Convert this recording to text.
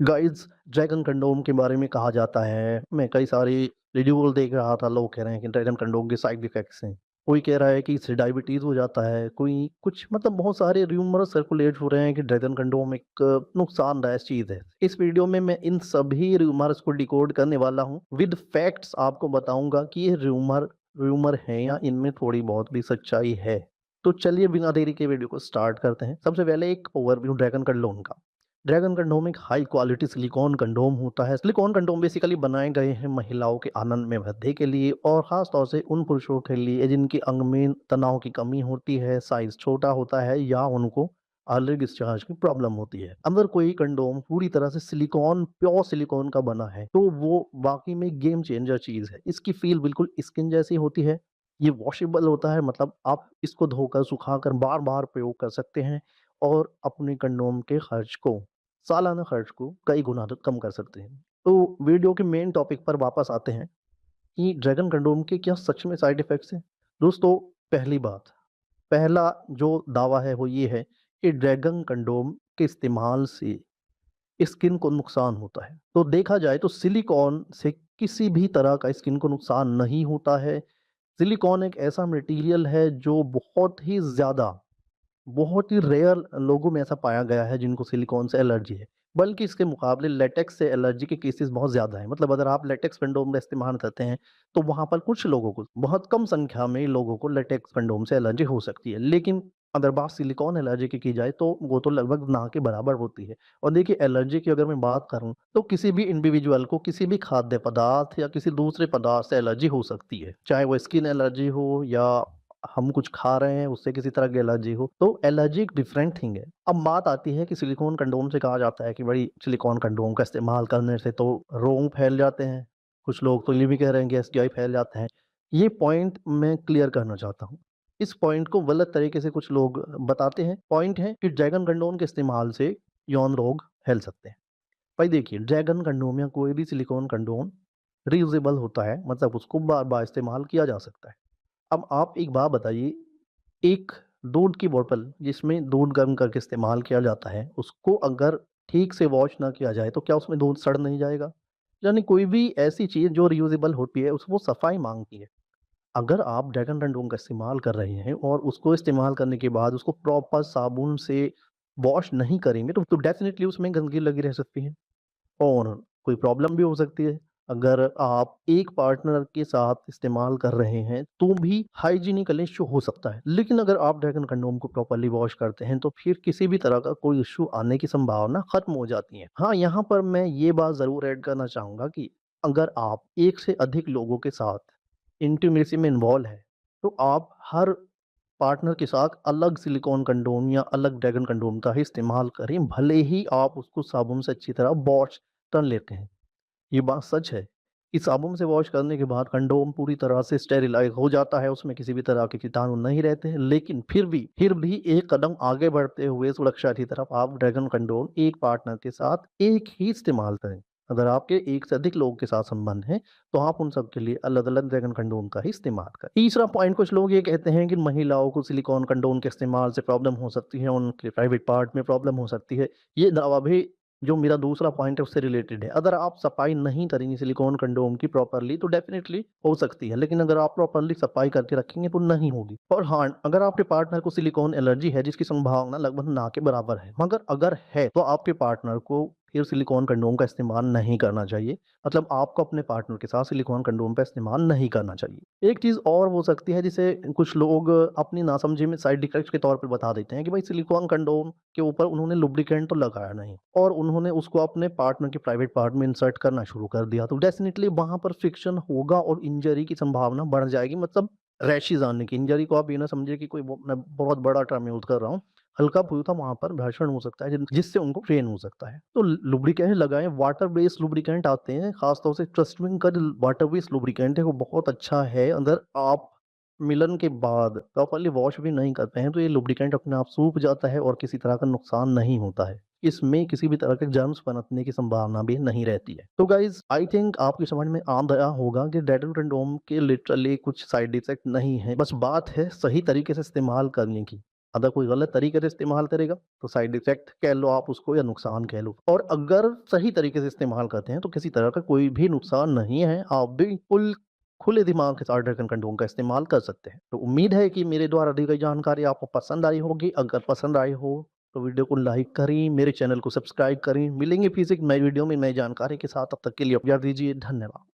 Guys, dragon condom के बारे में कहा जाता है, मैं कई सारे वीडियो देख रहा था, लोग कह रहे हैं कि ड्रैगन कंडोम के साइड इफ़ेक्ट्स हैं। कोई कह रहा है कि इससे डायबिटीज़ हो जाता है, कोई कुछ मतलब बहुत सारे रूमर सर्कुलेट हो रहे हैं कि ड्रैगन कंडोम एक नुकसानदायक चीज़ है। इस वीडियो में मैं इन सभी रूमर्स को डिकोड करने वाला हूँ, विद फैक्ट्स आपको बताऊँगा कि ये रूमर रूमर है या इनमें थोड़ी बहुत भी सच्चाई है। तो चलिए बिना देरी के वीडियो को स्टार्ट करते हैं। सबसे पहले एक ओवरव्यू ड्रैगन कंडोम का। ड्रैगन कंडोम एक हाई क्वालिटी सिलिकॉन कंडोम होता है। सिलिकॉन कंडोम बेसिकली बनाए गए हैं महिलाओं के आनंद में वृद्धि के लिए और ख़ास तौर से उन पुरुषों के लिए जिनकी अंग में तनाव की कमी होती है, साइज़ छोटा होता है या उनको अर्ली डिस्चार्ज की प्रॉब्लम होती है। अगर कोई कंडोम पूरी तरह से सिलिकॉन, प्योर सिलिकॉन का बना है, तो वो वाक़ई में गेम चेंजर चीज़ है। इसकी फ़ील बिल्कुल स्किन जैसी होती है। ये वॉशेबल होता है, मतलब आप इसको धोकर, सुखाकर बार-बार प्रयोग कर सकते हैं और अपने कंडोम के खर्च को, सालाना खर्च को कई गुना तक कम कर सकते हैं। तो वीडियो के मेन टॉपिक पर वापस आते हैं कि ड्रैगन कंडोम के क्या सच में साइड इफ़ेक्ट्स हैं? दोस्तों, पहली बात, पहला जो दावा है वो ये है कि ड्रैगन कंडोम के इस्तेमाल से स्किन को नुकसान होता है। तो देखा जाए तो सिलिकॉन से किसी भी तरह का स्किन को नुकसान नहीं होता है। सिलिकॉन एक ऐसा मटेरियल है जो बहुत ही रेयर लोगों में ऐसा पाया गया है जिनको सिलिकॉन से एलर्जी है। बल्कि इसके मुकाबले लेटेक्स से एलर्जी के केसेस बहुत ज़्यादा हैं। मतलब अगर आप लेटेक्स कंडोम का इस्तेमाल करते हैं, तो वहाँ पर कुछ लोगों को, बहुत कम संख्या में लोगों को लेटेक्स कंडोम से एलर्जी हो सकती है। लेकिन अगर बात सिलिकॉन एलर्जी की जाए तो वो तो लगभग ना के बराबर होती है। और देखिए, एलर्जी की अगर मैं बात करूँ तो किसी भी इंडिविजुअल को किसी भी खाद्य पदार्थ या किसी दूसरे पदार्थ से एलर्जी हो सकती है। चाहे वो स्किन एलर्जी हो या हम कुछ खा रहे हैं उससे किसी तरह की एलर्जी हो, तो एलर्जी एक डिफरेंट थिंग है। अब बात आती है कि सिलिकॉन कंडोम से कहा जाता है कि भई सिलिकॉन कंडोम का इस्तेमाल करने से तो रोग फैल जाते हैं। कुछ लोग तो ये भी कह रहे हैं कि एसटीआई फैल जाता है। ये पॉइंट मैं क्लियर करना चाहता हूँ। इस पॉइंट को गलत तरीके से कुछ लोग बताते हैं। पॉइंट है कि ड्रैगन कंडोम के इस्तेमाल से यौन रोग फैल सकते हैं। भाई देखिए, ड्रैगन कंडोम या कोई भी सिलिकॉन कंडोम रीयूजेबल होता है, मतलब उसको बार-बार इस्तेमाल किया जा सकता है। अब आप एक बात बताइए, एक दूध की बोतल जिसमें दूध गर्म करके इस्तेमाल किया जाता है, उसको अगर ठीक से वॉश ना किया जाए, तो क्या उसमें दूध सड़ नहीं जाएगा? यानी कोई भी ऐसी चीज़ जो रियूज़ेबल होती है, उस वो सफाई माँगती है। अगर आप ड्रैगन कंडोम का इस्तेमाल कर रहे हैं और उसको इस्तेमाल करने के बाद उसको प्रॉपर साबुन से वॉश नहीं करेंगे, तो डेफ़िनिटली उसमें गंदगी लगी रह सकती है। और कोई प्रॉब्लम भी हो सकती है। अगर आप एक पार्टनर के साथ इस्तेमाल कर रहे हैं, तो भी हाइजीनिकल इश्यू हो सकता है। लेकिन अगर आप ड्रैगन कंडोम को प्रॉपर्ली वॉश करते हैं, तो फिर किसी भी तरह का कोई इश्यू आने की संभावना खत्म हो जाती है। हाँ, यहाँ पर मैं ये बात ज़रूर ऐड करना चाहूँगा कि अगर आप एक से अधिक लोगों के साथ इंटीमेसी में इन्वॉल्व हैं, तो आप हर पार्टनर के साथ अलग सिलिकॉन कंडोम या अलग ड्रैगन कंडोम का ही इस्तेमाल करें, भले ही आप उसको साबुन से अच्छी तरह वॉश कर लेते हैं। ये बात सच है कि साबुन से वॉश करने के बाद कंडोम पूरी तरह से स्टेरिलाइज़ हो जाता है, उसमें किसी भी तरह के कीटाणु नहीं रहते हैं। लेकिन फिर भी एक कदम आगे बढ़ते हुए सुरक्षा की तरफ आप ड्रैगन कंडोम एक पार्टनर के साथ एक ही इस्तेमाल करें। अगर आपके एक से अधिक लोगों के साथ संबंध है, तो आप उन सब के लिए अलग-अलग ड्रैगन कंडोम का ही इस्तेमाल करें। तीसरा पॉइंट, कुछ लोग ये कहते हैं कि महिलाओं को सिलिकॉन कंडोम के इस्तेमाल से प्रॉब्लम हो सकती है, उनके प्राइवेट पार्ट में प्रॉब्लम हो सकती है। ये दावा भी, जो मेरा दूसरा पॉइंट है, उससे रिलेटेड है। अगर आप सफाई नहीं करेंगे सिलिकॉन कंडोम की प्रॉपर्ली, तो डेफ़िनिटली हो सकती है, लेकिन अगर आप प्रॉपर्ली सफाई करके रखेंगे तो नहीं होगी। और हाँ, अगर आपके पार्टनर को सिलिकॉन एलर्जी है, जिसकी संभावना लगभग ना के बराबर है, मगर अगर है, तो आपके पार्टनर को फिर सिलिकॉन कंडोम का इस्तेमाल नहीं करना चाहिए। मतलब आपको अपने पार्टनर के साथ सिलिकॉन कंडोम का इस्तेमाल नहीं करना चाहिए। एक चीज़ और हो सकती है जिसे कुछ लोग अपनी नासमझी में साइड इफ़ेक्ट्स के तौर पे बता देते हैं कि भाई सिलिकॉन कंडोम के ऊपर उन्होंने लुब्रिकेंट तो लगाया नहीं और उन्होंने उसको अपने पार्टनर के प्राइवेट पार्ट में इंसर्ट करना शुरू कर दिया, तो डेफ़िनिटली वहाँ पर फ्रिक्शन होगा और इंजरी की संभावना बढ़ जाएगी। मतलब रैशेज़ आने की। इंजरी को आप ये ना समझिए कि कोई, वो मैं बहुत बड़ा टर्म यूज़ कर रहा हूँ। हल्का-फुल्का वहाँ पर घर्षण हो सकता है जिससे उनको पेन हो सकता है। तो लुब्रिकेंट लगाएँ, वाटर बेस्ड लुब्रिकेंट आते हैं, ख़ास तौर से ट्रस्टविंग का जो वाटर बेस्ड लुब्रिकेंट है वो बहुत अच्छा है। अगर आप मिलन के बाद प्रॉपर्ली वॉश भी नहीं करते हैं, तो ये लुब्रिकेंट अपने आप सूख जाता है और किसी तरह का नुकसान नहीं होता है। इसमें किसी भी तरह के जर्म्स पनपने की संभावना भी नहीं रहती है। तो गाइज़, आई थिंक आपकी समझ में आ गया होगा कि डेटल कंडोम के लिटरली कुछ साइड इफ़ेक्ट नहीं है, बस बात है सही तरीके से इस्तेमाल करने की। अगर कोई गलत तरीके से इस्तेमाल करेगा, तो साइड इफ़ेक्ट कह लो आप उसको या नुकसान कह लो। और अगर सही तरीके से इस्तेमाल करते हैं, तो किसी तरह का कोई भी नुकसान नहीं है। आप बिल्कुल खुले दिमाग के साथ ड्रैगन कंट्रोल का इस्तेमाल कर सकते हैं। तो उम्मीद है कि मेरे द्वारा दी गई जानकारी आपको पसंद आई होगी। अगर पसंद आई हो, तो वीडियो को लाइक करें, मेरे चैनल को सब्सक्राइब करें। मिलेंगे फिर से एक नई वीडियो में नई जानकारी के साथ, तब तक के लिए इजाज़त दीजिए। धन्यवाद।